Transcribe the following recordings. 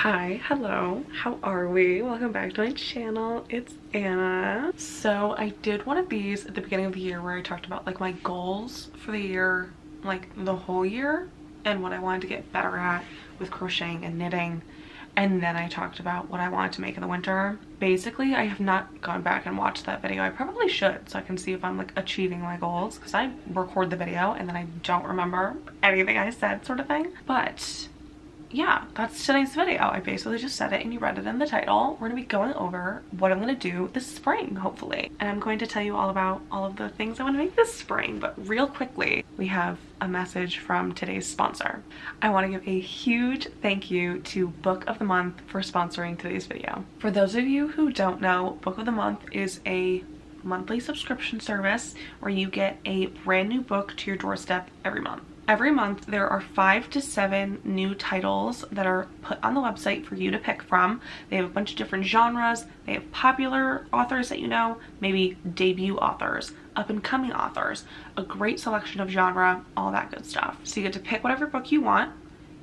Hi, hello, how are we? Welcome back to my channel. It's Anna. So I did one of these at the beginning of the year where I talked about like my goals for the year, like the whole year, and what I wanted to get better at with crocheting and knitting. And then I talked about what I wanted to make in the winter. Basically, I have not gone back and watched that video. I probably should, so I can see if I'm like achieving my goals, because I record the video and then I don't remember anything I said, sort of thing. But yeah, that's today's video. I basically just said it and you read it in the title. We're gonna be going over what I'm gonna do this spring, hopefully. And I'm going to tell you all about all of the things I want to make this spring. But real quickly, we have a message from today's sponsor. I want to give a huge thank you to Book of the Month for sponsoring today's video. For those of you who don't know, Book of the Month is a monthly subscription service where you get a brand new book to your doorstep every month. Every month there are 5 to 7 new titles that are put on the website for you to pick from. They have a bunch of different genres. They have popular authors that you know, maybe debut authors, up and coming authors, a great selection of genre, all that good stuff. So you get to pick whatever book you want.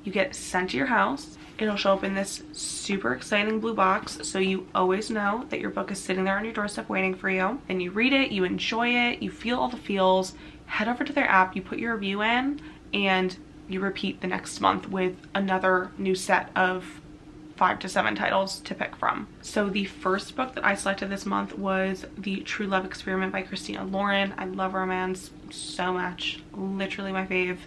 You get it sent to your house. It'll show up in this super exciting blue box, so you always know that your book is sitting there on your doorstep waiting for you. And you read it, you enjoy it, you feel all the feels. Head over to their app, you put your review in, and you repeat the next month with another new set of 5 to 7 titles to pick from. So the first book that I selected this month was The True Love Experiment by Christina Lauren. I love romance so much, literally my fave.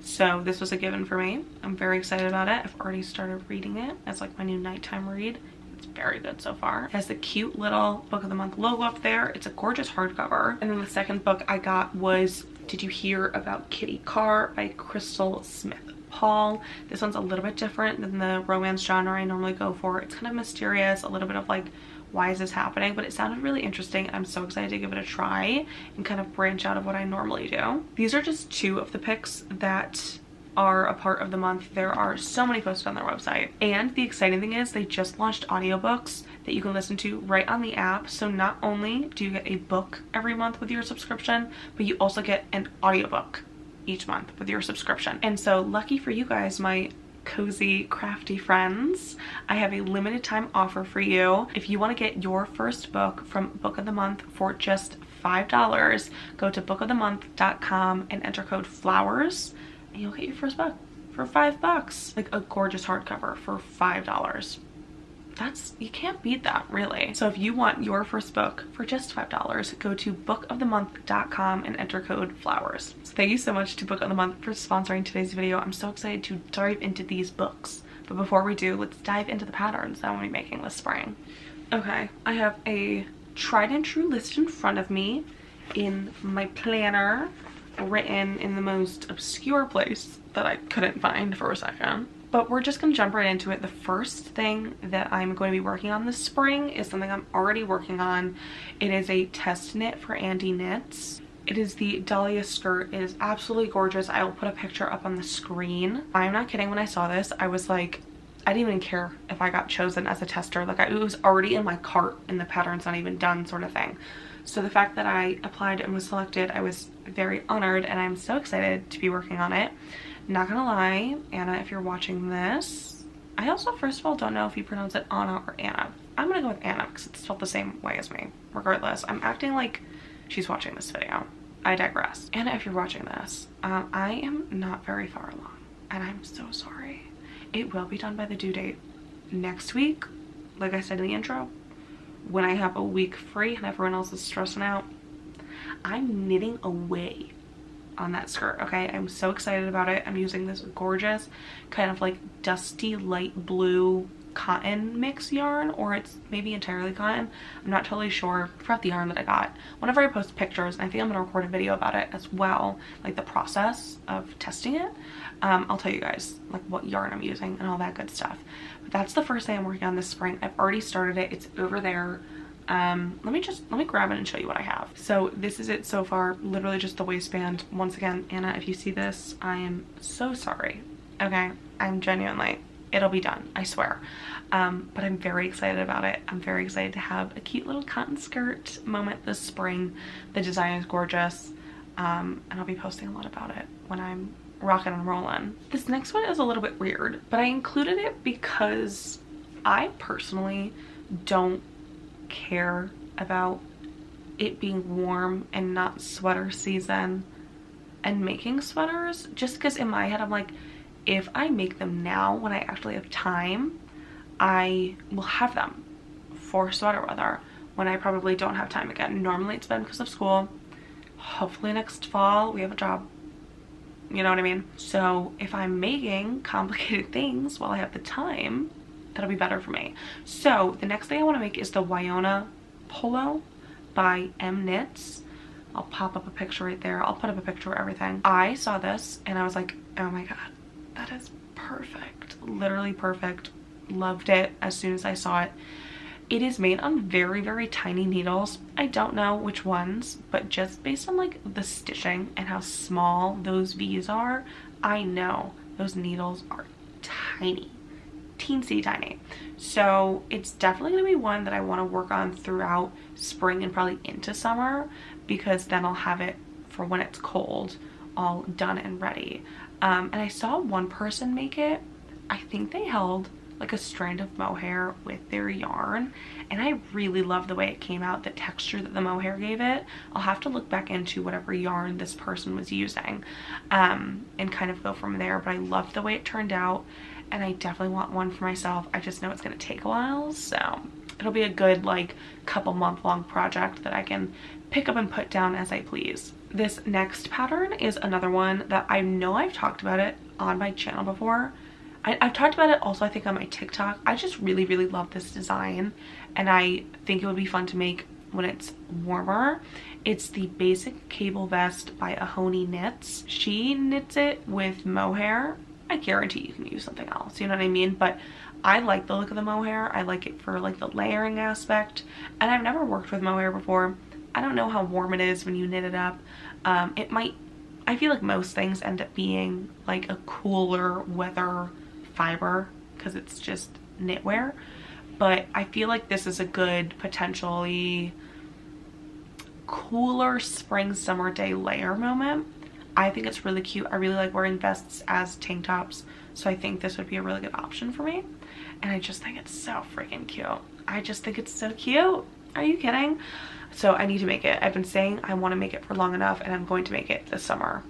So this was a given for me. I'm very excited about it. I've already started reading it as like my new nighttime read. It's very good so far. It has the cute little Book of the Month logo up there. It's a gorgeous hardcover. And then the second book I got was Did You Hear About Kitty Carr by Crystal Smith Paul. This one's a little bit different than the romance genre I normally go for. It's kind of mysterious, a little bit of like, why is this happening? But it sounded really interesting. I'm so excited to give it a try and kind of branch out of what I normally do. These are just 2 of the picks that are a part of the month. There are so many posted on their website. And the exciting thing is they just launched audiobooks that you can listen to right on the app. So not only do you get a book every month with your subscription, but you also get an audiobook each month with your subscription. And so lucky for you guys, my cozy crafty friends, I have a limited time offer for you. If you want to get your first book from Book of the Month for just $5, go to bookofthemonth.com and enter code FLOWERS and you'll get your first book for $5. Like a gorgeous hardcover for $5. You can't beat that, really. So if you want your first book for just $5, go to bookofthemonth.com and enter code FLOWERS. So thank you so much to Book of the Month for sponsoring today's video. I'm so excited to dive into these books. But before we do, let's dive into the patterns that I'm going to be making this spring. Okay, I have a tried and true list in front of me in my planner, written in the most obscure place that I couldn't find for a second. But we're just going to jump right into it. The first thing that I'm going to be working on this spring is something I'm already working on. It is a test knit for Andy Knits. It is the Dahlia skirt. It is absolutely gorgeous. I will put a picture up on the screen. I'm not kidding. When I saw this, I was like, I didn't even care if I got chosen as a tester. Like, it was already in my cart and the pattern's not even done, sort of thing. So the fact that I applied and was selected, I was very honored, and I'm so excited to be working on it. Not gonna lie, Anna, if you're watching this, I also, first of all, don't know if you pronounce it Anna or Anna. I'm gonna go with Anna because it's spelled the same way as me. Regardless, I'm acting like she's watching this video. I digress. Anna, if you're watching this, I am not very far along, and I'm so sorry. It will be done by the due date next week, like I said in the intro, when I have a week free and everyone else is stressing out. I'm knitting away on that skirt. Okay, I'm so excited about it. I'm using this gorgeous kind of like dusty light blue cotton mix yarn, or it's maybe entirely cotton. I'm not totally sure. I forgot the yarn that I got. Whenever I post pictures, and I think I'm gonna record a video about it as well, like the process of testing it, I'll tell you guys like what yarn I'm using and all that good stuff. But that's the first thing I'm working on this spring. I've already started it. It's over there. Let me grab it and show you what I have. So this is it so far, literally just the waistband. Once again, Anna, if you see this, I am so sorry. Okay, I'm genuinely, it'll be done, I swear. But I'm very excited about it. I'm very excited to have a cute little cotton skirt moment this spring. The design is gorgeous, and I'll be posting a lot about it when I'm rocking and rolling. This next one is a little bit weird, but I included it because I personally don't care about it being warm and not sweater season and making sweaters, just because in my head I'm like, if I make them now when I actually have time, I will have them for sweater weather when I probably don't have time again. Normally it's been because of school. Hopefully next fall we have a job, you know what I mean? So if I'm making complicated things while I have the time, that'll be better for me. So the next thing I want to make is the Wyona polo by eggnet. I'll pop up a picture right there. I'll put up a picture of everything. I saw this and I was like, oh my god, that is perfect. Literally perfect. Loved it as soon as I saw it. It is made on very, very tiny needles. I don't know which ones, but just based on like the stitching and how small those V's are, I know those needles are tiny, teensy tiny. So it's definitely gonna be one that I want to work on throughout spring and probably into summer, because then I'll have it for when it's cold all done and ready. And I saw one person make it. I think they held like a strand of mohair with their yarn, and I really love the way it came out, the texture that the mohair gave it. I'll have to look back into whatever yarn this person was using and kind of go from there, but I loved the way it turned out, and I definitely want one for myself. I just know it's going to take a while, so it'll be a good like couple month long project that I can pick up and put down as I please. This next pattern is another one that I know I've talked about it on my channel before. I've talked about it also I think on my TikTok. I just really, really love this design, and I think it would be fun to make when it's warmer. It's the basic cable vest by Ahoni Knits. She knits it with mohair. I guarantee you can use something else, you know what I mean? But I like the look of the mohair. I like it for like the layering aspect, and I've never worked with mohair before. I don't know how warm it is when you knit it up. It might, I feel like most things end up being like a cooler weather fiber because it's just knitwear, but I feel like this is a good potentially cooler spring summer day layer moment. I think it's really cute. I really like wearing vests as tank tops, so I think this would be a really good option for me, and I just think it's so freaking cute. I just think it's so cute. Are you kidding? So I need to make it. I've been saying I want to make it for long enough, and I'm going to make it this summer,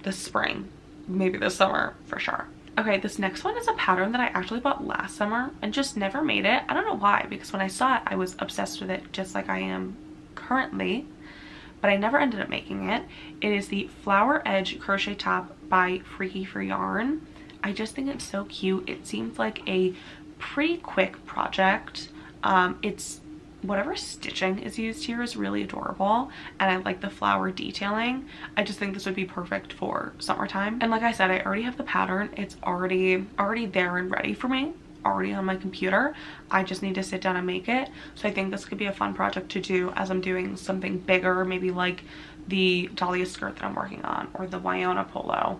this spring, maybe this summer for sure. Okay, this next one is a pattern that I actually bought last summer and just never made it. I don't know why, because when I saw it, I was obsessed with it just like I am currently, but I never ended up making it. It is the Flower Edge Crochet Top by Freaky for Yarn. I just think it's so cute. It seems like a pretty quick project. It's whatever stitching is used here is really adorable, and I like the flower detailing. I just think this would be perfect for summertime. And like I said, I already have the pattern. It's already there and ready for me, already on my computer. I just need to sit down and make it. So I think this could be a fun project to do as I'm doing something bigger, maybe like the Dahlia skirt that I'm working on, or the Wyona polo,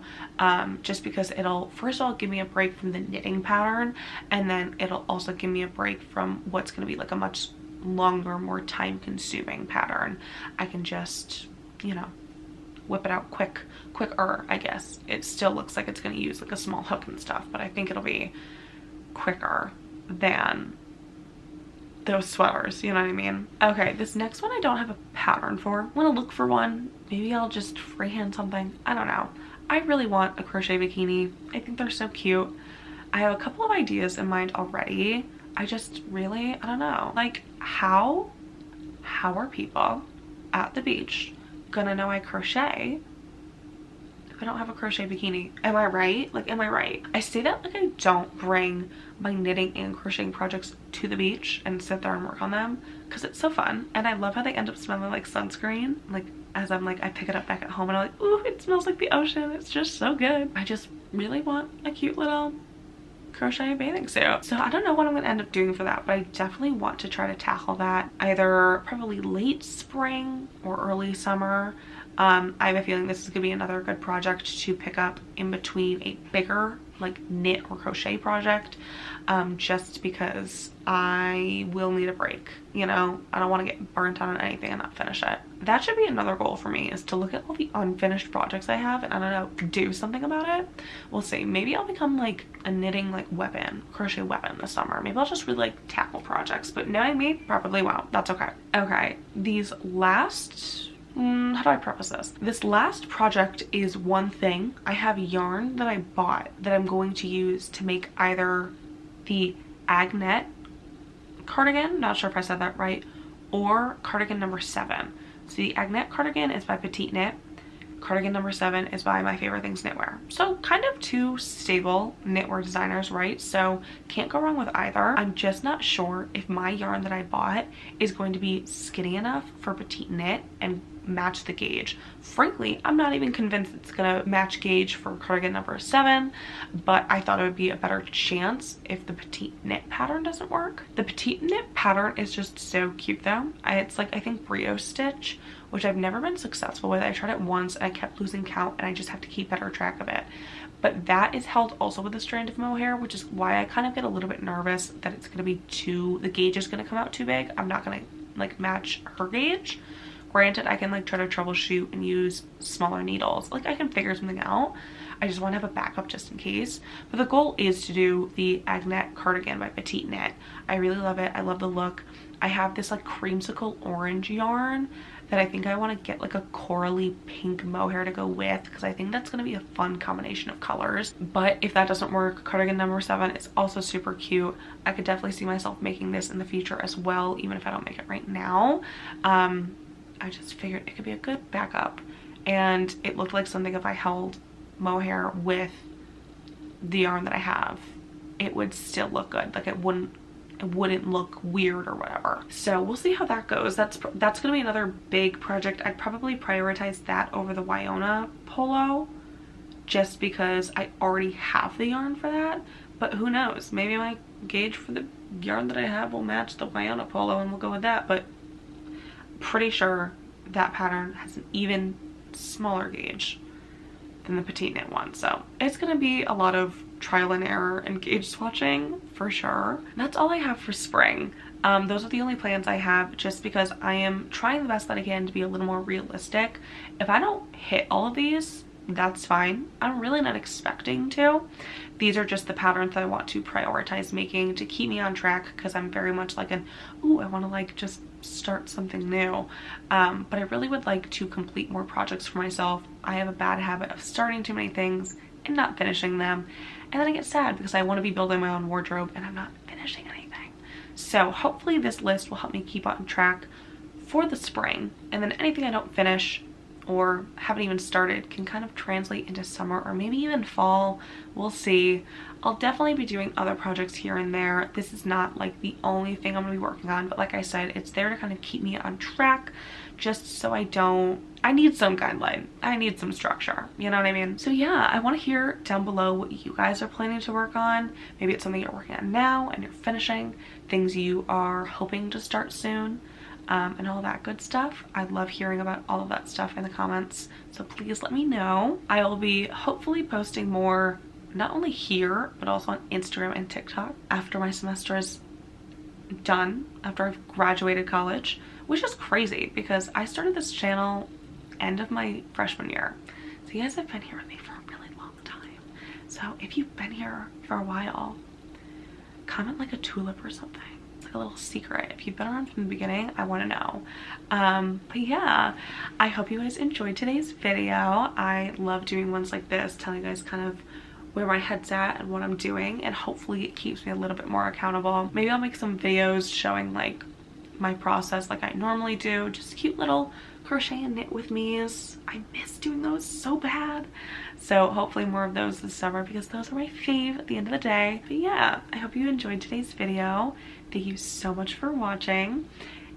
just because it'll first of all give me a break from the knitting pattern, and then it'll also give me a break from what's going to be like a much longer, more time-consuming pattern. I can just, you know, whip it out quicker, I guess. It still looks like it's going to use like a small hook and stuff, but I think it'll be quicker than those sweaters, you know what I mean? Okay, this next one I don't have a pattern for. I'm gonna look for one. Maybe I'll just freehand something. I don't know. I really want a crochet bikini. I think they're so cute. I have a couple of ideas in mind already. I just really, I don't know. Like, how are people at the beach gonna know I crochet if I don't have a crochet bikini? Am I right? Like, am I right? I say that like I don't bring my knitting and crocheting projects to the beach and sit there and work on them, because it's so fun, and I love how they end up smelling like sunscreen. Like, as I'm like, I pick it up back at home and I'm like, ooh, it smells like the ocean. It's just so good. I just really want a cute little crochet bathing suit. So I don't know what I'm gonna end up doing for that, but I definitely want to try to tackle that either probably late spring or early summer. I have a feeling this is gonna be another good project to pick up in between a bigger like knit or crochet project, just because I will need a break, you know. I don't want to get burnt out on anything and not finish it. That should be another goal for me, is to look at all the unfinished projects I have and, I don't know, do something about it. We'll see. Maybe I'll become like a knitting like crochet weapon this summer. Maybe I'll just really like tackle projects, but knowing me, probably won't. That's okay. Okay, these last how do I preface this? This last project is one thing. I have yarn that I bought that I'm going to use to make either the eggnet cardigan, not sure if I said that right, or cardigan number 7. So the eggnet cardigan is by Petite Knit. Cardigan number 7 is by My Favorite Things Knitwear. So kind of two stable knitwear designers, right? So can't go wrong with either. I'm just not sure if my yarn that I bought is going to be skinny enough for Petite Knit and match the gauge. Frankly, I'm not even convinced it's gonna match gauge for cardigan number 7, but I thought it would be a better chance if the Petite Knit pattern doesn't work. The Petite Knit pattern is just so cute though. It's like, I think brioche stitch, which I've never been successful with. I tried it once and I kept losing count, and I just have to keep better track of it. But that is held also with a strand of mohair, which is why I kind of get a little bit nervous that it's gonna be the gauge is gonna come out too big. I'm not gonna like match her gauge. Granted, I can like try to troubleshoot and use smaller needles. Like I can figure something out. I just want to have a backup just in case. But the goal is to do the eggnet cardigan by Petite Knit. I really love it. I love the look. I have this like creamsicle orange yarn that I think I want to get like a corally pink mohair to go with, because I think that's going to be a fun combination of colors. But if that doesn't work, cardigan number 7 is also super cute. I could definitely see myself making this in the future as well, even if I don't make it right now. I just figured it could be a good backup, and it looked like something, if I held mohair with the yarn that I have, it would still look good. Like it wouldn't look weird or whatever. So we'll see how that goes. That's gonna be another big project. I'd probably prioritize that over the wyona polo, just because I already have the yarn for that. But who knows, maybe my gauge for the yarn that I have will match the wyona polo and we'll go with that. But pretty sure that pattern has an even smaller gauge than the Petite Knit one, so it's gonna be a lot of trial and error and gauge swatching for sure. That's all I have for spring. Those are the only plans I have, just because I am trying the best that I can to be a little more realistic. If I don't hit all of these, that's fine. I'm really not expecting to. These are just the patterns that I want to prioritize making to keep me on track, because I'm very much like ooh, I want to like just start something new. But I really would like to complete more projects for myself. I have a bad habit of starting too many things and not finishing them, and then I get sad because I want to be building my own wardrobe and I'm not finishing anything. So hopefully this list will help me keep on track for the spring, and then anything I don't finish or haven't even started can kind of translate into summer or maybe even fall. We'll see. I'll definitely be doing other projects here and there. This is not like the only thing I'm gonna be working on, but like I said, it's there to kind of keep me on track, just so I need some guideline. I need some structure, you know what I mean? So yeah, I want to hear down below what you guys are planning to work on. Maybe it's something you're working on now and you're finishing, things you are hoping to start soon. And all that good stuff. I love hearing about all of that stuff in the comments, so please let me know. I will be hopefully posting more, not only here, but also on Instagram and TikTok after my semester is done, after I've graduated college, which is crazy because I started this channel end of my freshman year. So you guys have been here with me for a really long time. So if you've been here for a while, comment like a tulip or something. A little secret. If you've been around from the beginning, I want to know. But yeah, I hope you guys enjoyed today's video. I love doing ones like this, telling you guys kind of where my head's at and what I'm doing, and hopefully it keeps me a little bit more accountable. Maybe I'll make some videos showing like my process like I normally do, just cute little crochet and knit with me's. I miss doing those so bad. So hopefully more of those this summer, because those are my fave at the end of the day. But yeah, I hope you enjoyed today's video. Thank you so much for watching.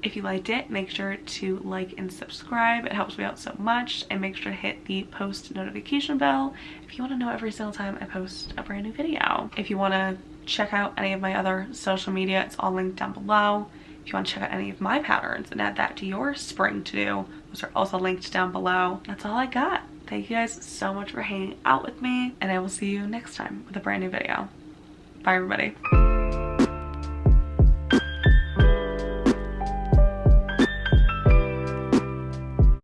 If you liked it, make sure to like and subscribe. It helps me out so much. And make sure to hit the post notification bell if you want to know every single time I post a brand new video. If you want to check out any of my other social media, it's all linked down below. If you want to check out any of my patterns and add that to your spring to-do, those are also linked down below. That's all I got. thank you guys so much for hanging out with me, and I will see you next time with a brand new video. Bye everybody.